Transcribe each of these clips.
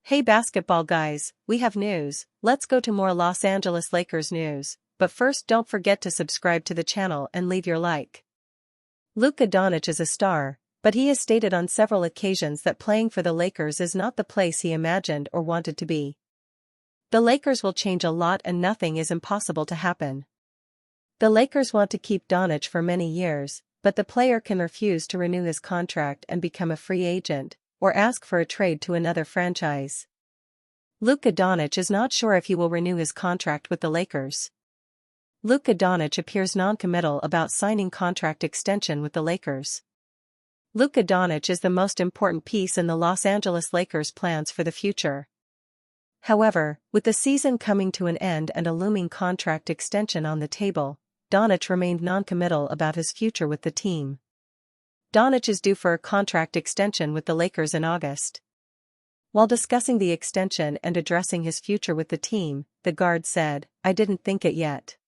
Hey basketball guys, we have news. Let's go to more Los Angeles Lakers news, but first don't forget to subscribe to the channel and leave your like. Luka Doncic is a star, but he has stated on several occasions that playing for the Lakers is not the place he imagined or wanted to be. The Lakers will change a lot and nothing is impossible to happen. The Lakers want to keep Doncic for many years, but the player can refuse to renew his contract and become a free agent, or ask for a trade to another franchise. Luka Doncic is not sure if he will renew his contract with the Lakers. Luka Doncic appears non-committal about signing contract extension with the Lakers. Luka Doncic is the most important piece in the Los Angeles Lakers' plans for the future. However, with the season coming to an end and a looming contract extension on the table, Doncic remained non-committal about his future with the team. Doncic is due for a contract extension with the Lakers in August. While discussing the extension and addressing his future with the team, the guard said, "I didn't think it yet.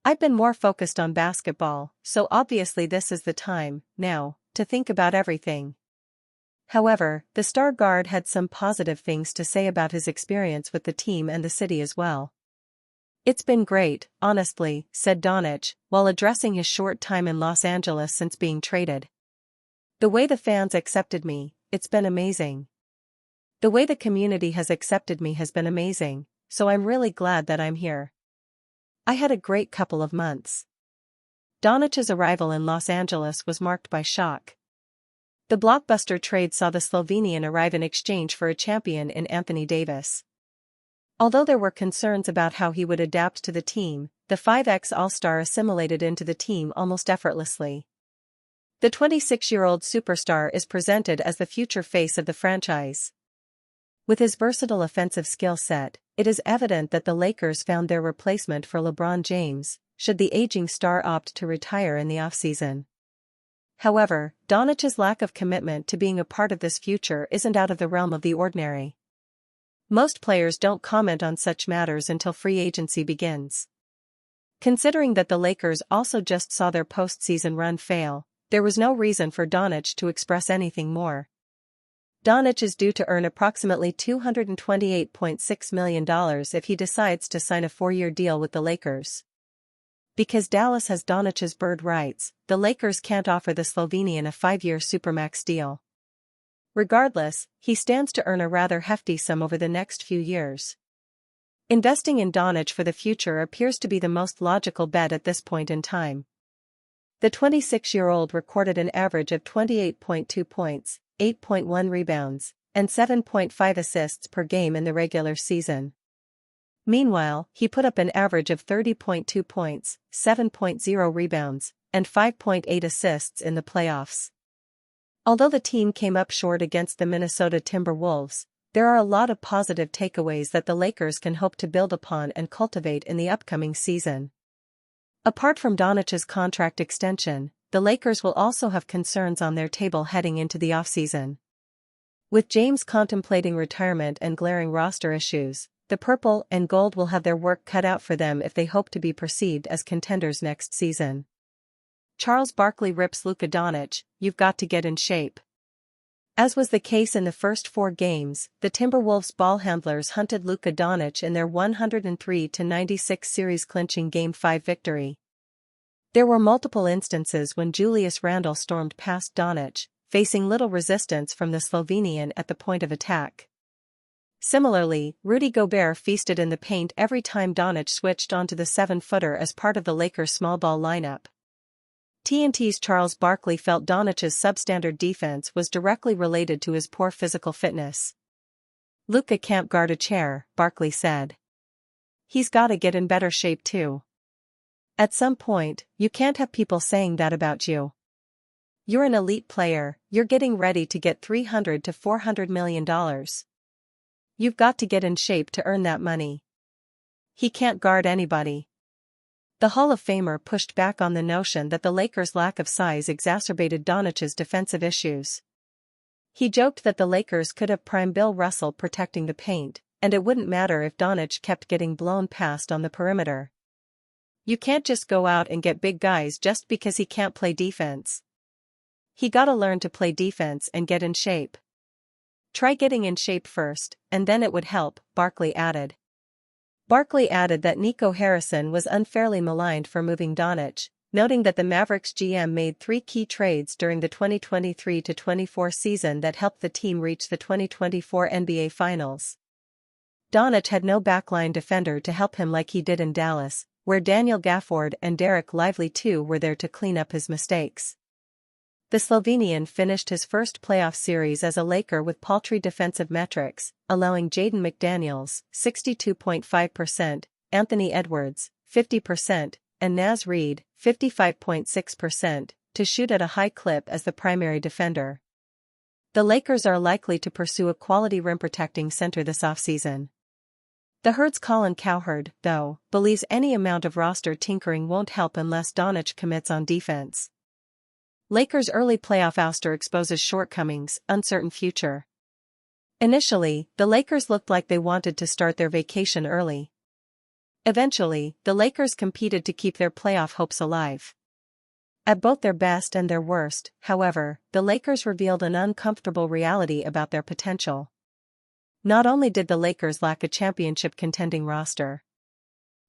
I've been more focused on basketball, so obviously this is the time, now, to think about everything." However, the star guard had some positive things to say about his experience with the team and the city as well. "It's been great, honestly," said Doncic, while addressing his short time in Los Angeles since being traded. "The way the fans accepted me, it's been amazing. The way the community has accepted me has been amazing, so I'm really glad that I'm here. I had a great couple of months." Doncic's arrival in Los Angeles was marked by shock. The blockbuster trade saw the Slovenian arrive in exchange for a champion in Anthony Davis. Although there were concerns about how he would adapt to the team, the 5X All-Star assimilated into the team almost effortlessly. The 26-year-old superstar is presented as the future face of the franchise. With his versatile offensive skill set, it is evident that the Lakers found their replacement for LeBron James, should the aging star opt to retire in the offseason. However, Doncic's lack of commitment to being a part of this future isn't out of the realm of the ordinary. Most players don't comment on such matters until free agency begins. Considering that the Lakers also just saw their postseason run fail, there was no reason for Doncic to express anything more. Doncic is due to earn approximately $228.6 million if he decides to sign a 4-year deal with the Lakers. Because Dallas has Doncic's bird rights, the Lakers can't offer the Slovenian a 5-year supermax deal. Regardless, he stands to earn a rather hefty sum over the next few years. Investing in Doncic for the future appears to be the most logical bet at this point in time. The 26-year-old recorded an average of 28.2 points, 8.1 rebounds, and 7.5 assists per game in the regular season. Meanwhile, he put up an average of 30.2 points, 7.0 rebounds, and 5.8 assists in the playoffs. Although the team came up short against the Minnesota Timberwolves, there are a lot of positive takeaways that the Lakers can hope to build upon and cultivate in the upcoming season. Apart from Doncic's contract extension, the Lakers will also have concerns on their table heading into the offseason. With James contemplating retirement and glaring roster issues, the purple and gold will have their work cut out for them if they hope to be perceived as contenders next season. Charles Barkley rips Luka Doncic, "You've got to get in shape." As was the case in the first 4 games, the Timberwolves ball handlers hunted Luka Doncic in their 103-96 series-clinching Game 5 victory. There were multiple instances when Julius Randle stormed past Doncic, facing little resistance from the Slovenian at the point of attack. Similarly, Rudy Gobert feasted in the paint every time Doncic switched onto the 7-footer as part of the Lakers' small ball lineup. TNT's Charles Barkley felt Doncic's substandard defense was directly related to his poor physical fitness. "Luka can't guard a chair," Barkley said. "He's gotta get in better shape too. At some point, you can't have people saying that about you. You're an elite player, you're getting ready to get $300 to $400 million. You've got to get in shape to earn that money. He can't guard anybody." The Hall of Famer pushed back on the notion that the Lakers' lack of size exacerbated Doncic's defensive issues. He joked that the Lakers could have prime Bill Russell protecting the paint, and it wouldn't matter if Doncic kept getting blown past on the perimeter. You can't just go out and get big guys just because he can't play defense. He gotta learn to play defense and get in shape. Try getting in shape first, and then it would help, Barkley added. Barkley added that Nico Harrison was unfairly maligned for moving Doncic, noting that the Mavericks GM made 3 key trades during the 2023-24 season that helped the team reach the 2024 NBA Finals. Doncic had no backline defender to help him like he did in Dallas, where Daniel Gafford and Derek Lively too were there to clean up his mistakes. The Slovenian finished his first playoff series as a Laker with paltry defensive metrics, allowing Jaden McDaniels, 62.5%, Anthony Edwards, 50%, and Naz Reid, 55.6%, to shoot at a high clip as the primary defender. The Lakers are likely to pursue a quality rim-protecting center this offseason. The Herd's Colin Cowherd, though, believes any amount of roster tinkering won't help unless Doncic commits on defense. Lakers' early playoff ouster exposes shortcomings, uncertain future. Initially, the Lakers looked like they wanted to start their vacation early. Eventually, the Lakers competed to keep their playoff hopes alive. At both their best and their worst, however, the Lakers revealed an uncomfortable reality about their potential. Not only did the Lakers lack a championship-contending roster.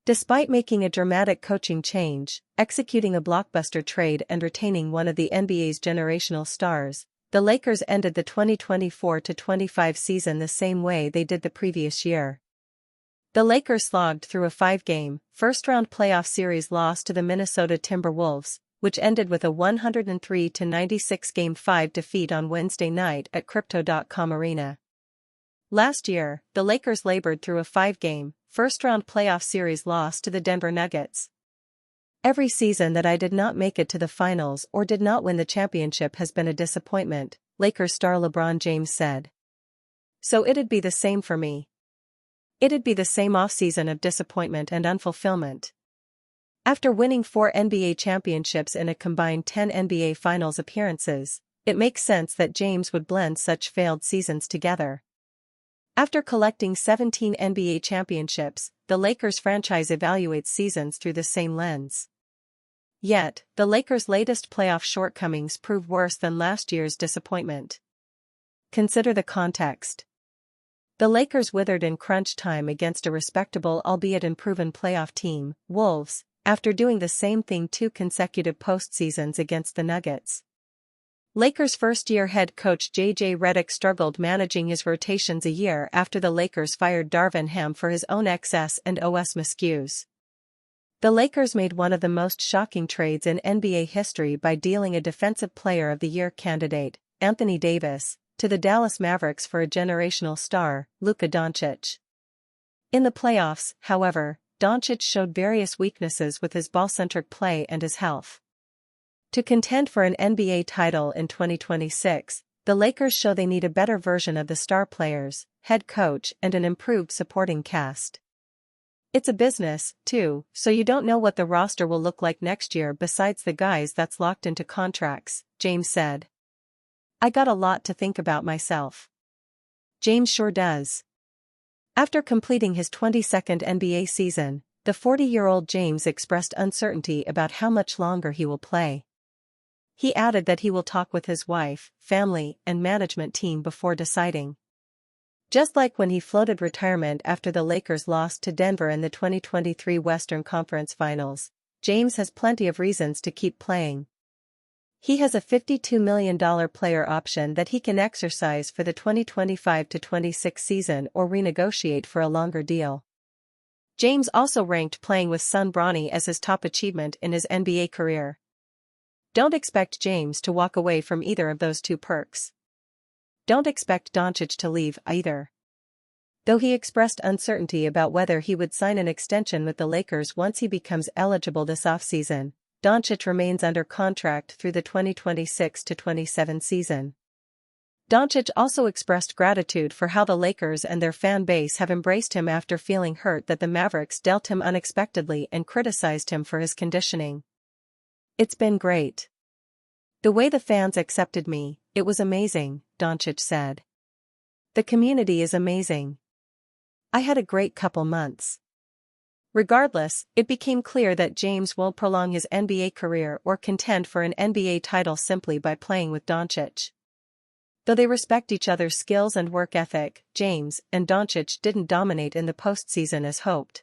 Despite making a dramatic coaching change, executing a blockbuster trade and retaining one of the NBA's generational stars, the Lakers ended the 2024-25 season the same way they did the previous year. The Lakers slogged through a 5-game, first-round playoff series loss to the Minnesota Timberwolves, which ended with a 103-96 Game 5 defeat on Wednesday night at Crypto.com Arena. Last year, the Lakers labored through a 5-game, first-round playoff series loss to the Denver Nuggets. Every season that I did not make it to the finals or did not win the championship has been a disappointment, Lakers star LeBron James said. So it'd be the same for me. It'd be the same offseason of disappointment and unfulfillment. After winning 4 NBA championships in a combined 10 NBA Finals appearances, it makes sense that James would blend such failed seasons together. After collecting 17 NBA championships, the Lakers franchise evaluates seasons through the same lens. Yet, the Lakers' latest playoff shortcomings prove worse than last year's disappointment. Consider the context. The Lakers withered in crunch time against a respectable albeit unproven playoff team, Wolves, after doing the same thing 2 consecutive postseasons against the Nuggets. Lakers' first-year head coach J.J. Redick struggled managing his rotations a year after the Lakers fired Darvin Ham for his own XS and OS miscues. The Lakers made one of the most shocking trades in NBA history by dealing a Defensive Player of the Year candidate, Anthony Davis, to the Dallas Mavericks for a generational star, Luka Doncic. In the playoffs, however, Doncic showed various weaknesses with his ball-centric play and his health. To contend for an NBA title in 2026, the Lakers show they need a better version of the star players, head coach and an improved supporting cast. It's a business, too, so you don't know what the roster will look like next year besides the guys that's locked into contracts, James said. I got a lot to think about myself. James sure does. After completing his 22nd NBA season, the 40-year-old James expressed uncertainty about how much longer he will play. He added that he will talk with his wife, family, and management team before deciding. Just like when he floated retirement after the Lakers lost to Denver in the 2023 Western Conference Finals, James has plenty of reasons to keep playing. He has a $52 million player option that he can exercise for the 2025-26 season or renegotiate for a longer deal. James also ranked playing with son Bronny as his top achievement in his NBA career. Don't expect James to walk away from either of those 2 perks. Don't expect Doncic to leave either. Though he expressed uncertainty about whether he would sign an extension with the Lakers once he becomes eligible this offseason, Doncic remains under contract through the 2026-27 season. Doncic also expressed gratitude for how the Lakers and their fan base have embraced him after feeling hurt that the Mavericks dealt him unexpectedly and criticized him for his conditioning. It's been great. The way the fans accepted me, it was amazing, Doncic said. The community is amazing. I had a great couple months. Regardless, it became clear that James won't prolong his NBA career or contend for an NBA title simply by playing with Doncic. Though they respect each other's skills and work ethic, James and Doncic didn't dominate in the postseason as hoped.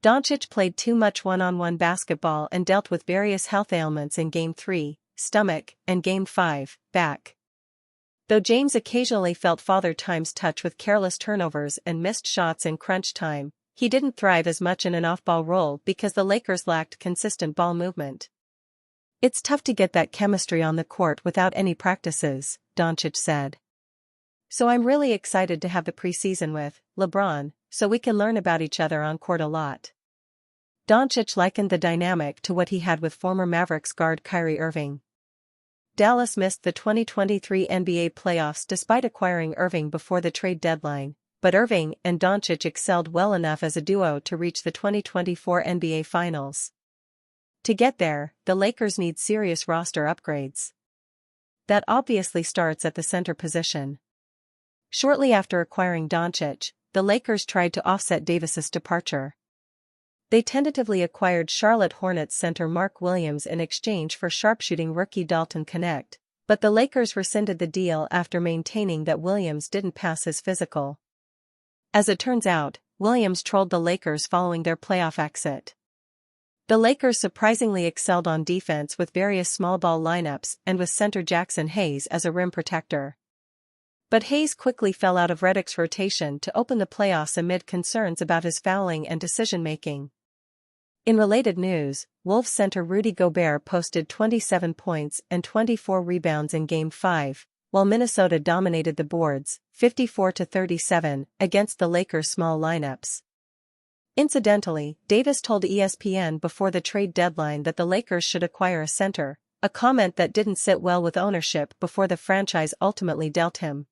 Doncic played too much one-on-one basketball and dealt with various health ailments in Game 3, stomach, and Game 5, back. Though James occasionally felt Father Time's touch with careless turnovers and missed shots in crunch time, he didn't thrive as much in an off-ball role because the Lakers lacked consistent ball movement. "It's tough to get that chemistry on the court without any practices," Doncic said. "So I'm really excited to have the preseason with LeBron, so we can learn about each other on court a lot." Doncic likened the dynamic to what he had with former Mavericks guard Kyrie Irving. Dallas missed the 2023 NBA playoffs despite acquiring Irving before the trade deadline, but Irving and Doncic excelled well enough as a duo to reach the 2024 NBA Finals. To get there, the Lakers need serious roster upgrades. That obviously starts at the center position. Shortly after acquiring Doncic, the Lakers tried to offset Davis's departure. They tentatively acquired Charlotte Hornets center Mark Williams in exchange for sharpshooting rookie Dalton Knecht, but the Lakers rescinded the deal after maintaining that Williams didn't pass his physical. As it turns out, Williams trolled the Lakers following their playoff exit. The Lakers surprisingly excelled on defense with various small ball lineups and with center Jackson Hayes as a rim protector. But Hayes quickly fell out of Redick's rotation to open the playoffs amid concerns about his fouling and decision-making. In related news, Wolves center Rudy Gobert posted 27 points and 24 rebounds in Game 5, while Minnesota dominated the boards, 54-37, against the Lakers' small lineups. Incidentally, Davis told ESPN before the trade deadline that the Lakers should acquire a center, a comment that didn't sit well with ownership before the franchise ultimately dealt him.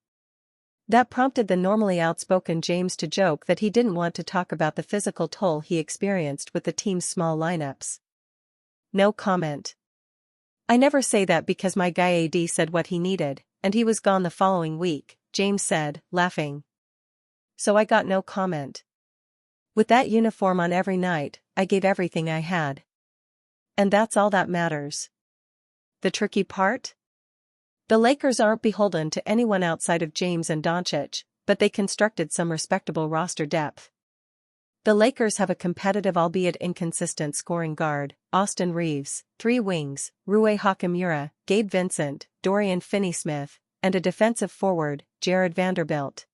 That prompted the normally outspoken James to joke that he didn't want to talk about the physical toll he experienced with the team's small lineups. No comment. "I never say that because my guy AD said what he needed, and he was gone the following week," James said, laughing. "So I got no comment. With that uniform on every night, I gave everything I had. And that's all that matters." The tricky part? The Lakers aren't beholden to anyone outside of James and Doncic, but they constructed some respectable roster depth. The Lakers have a competitive albeit inconsistent scoring guard, Austin Reeves, 3 wings, Rui Hachimura, Gabe Vincent, Dorian Finney-Smith, and a defensive forward, Jared Vanderbilt.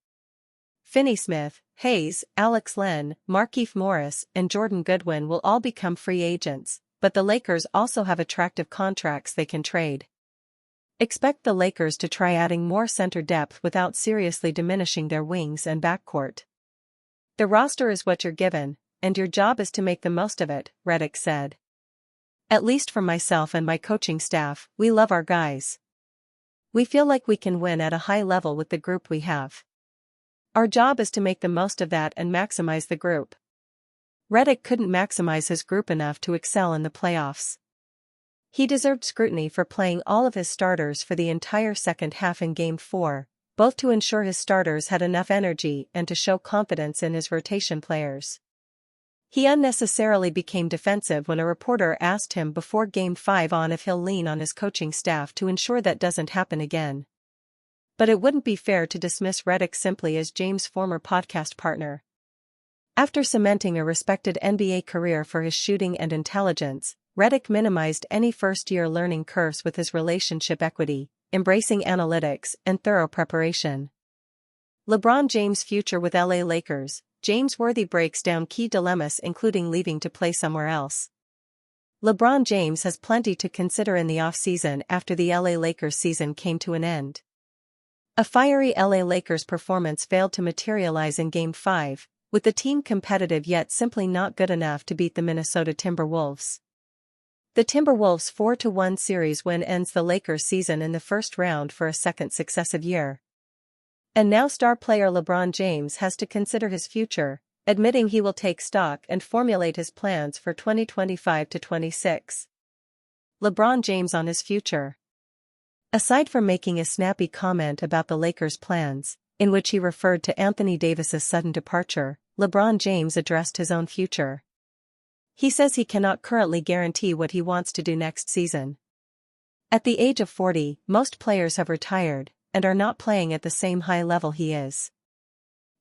Finney-Smith, Hayes, Alex Len, Markieff Morris, and Jordan Goodwin will all become free agents, but the Lakers also have attractive contracts they can trade. Expect the Lakers to try adding more center depth without seriously diminishing their wings and backcourt. "The roster is what you're given, and your job is to make the most of it," Redick said. "At least for myself and my coaching staff, we love our guys. We feel like we can win at a high level with the group we have. Our job is to make the most of that and maximize the group." Redick couldn't maximize his group enough to excel in the playoffs. He deserved scrutiny for playing all of his starters for the entire second half in Game 4, both to ensure his starters had enough energy and to show confidence in his rotation players. He unnecessarily became defensive when a reporter asked him before Game 5 if he'll lean on his coaching staff to ensure that doesn't happen again. But it wouldn't be fair to dismiss Redick simply as James' former podcast partner. After cementing a respected NBA career for his shooting and intelligence, Redick minimized any first-year learning curves with his relationship equity, embracing analytics, and thorough preparation. LeBron James' future with LA Lakers. James Worthy breaks down key dilemmas including leaving to play somewhere else. LeBron James has plenty to consider in the offseason after the LA Lakers season came to an end. A fiery LA Lakers performance failed to materialize in Game 5, with the team competitive yet simply not good enough to beat the Minnesota Timberwolves. The Timberwolves' 4-1 series win ends the Lakers' season in the first round for a second successive year. And now star player LeBron James has to consider his future, admitting he will take stock and formulate his plans for 2025-26. LeBron James on his future. Aside from making a snappy comment about the Lakers' plans, in which he referred to Anthony Davis's sudden departure, LeBron James addressed his own future. He says he cannot currently guarantee what he wants to do next season. At the age of 40, most players have retired and are not playing at the same high level he is.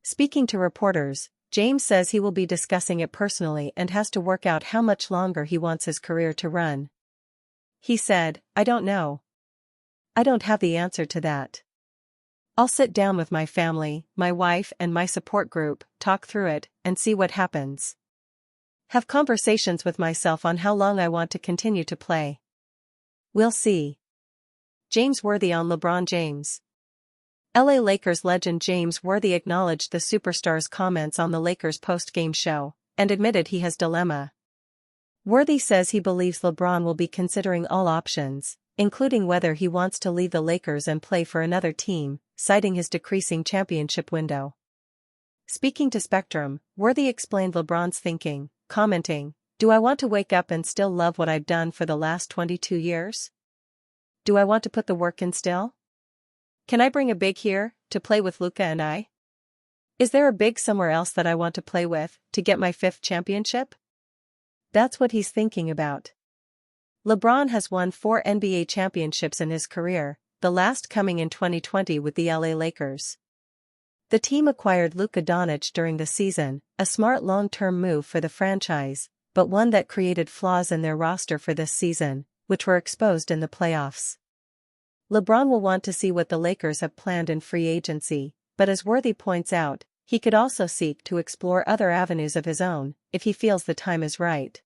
Speaking to reporters, James says he will be discussing it personally and has to work out how much longer he wants his career to run. He said, "I don't know. I don't have the answer to that. I'll sit down with my family, my wife and my support group, talk through it, and see what happens. Have conversations with myself on how long I want to continue to play. We'll see." James Worthy on LeBron James. LA Lakers legend James Worthy acknowledged the superstar's comments on the Lakers post-game show, and admitted he has dilemma. Worthy says he believes LeBron will be considering all options, including whether he wants to leave the Lakers and play for another team, citing his decreasing championship window. Speaking to Spectrum, Worthy explained LeBron's thinking, commenting, "Do I want to wake up and still love what I've done for the last 22 years? Do I want to put the work in still? Can I bring a big here, to play with Luka and I? Is there a big somewhere else that I want to play with, to get my 5th championship?" That's what he's thinking about. LeBron has won 4 NBA championships in his career, the last coming in 2020 with the LA Lakers. The team acquired Luka Doncic during the season, a smart long-term move for the franchise, but one that created flaws in their roster for this season, which were exposed in the playoffs. LeBron will want to see what the Lakers have planned in free agency, but as Worthy points out, he could also seek to explore other avenues of his own, if he feels the time is right.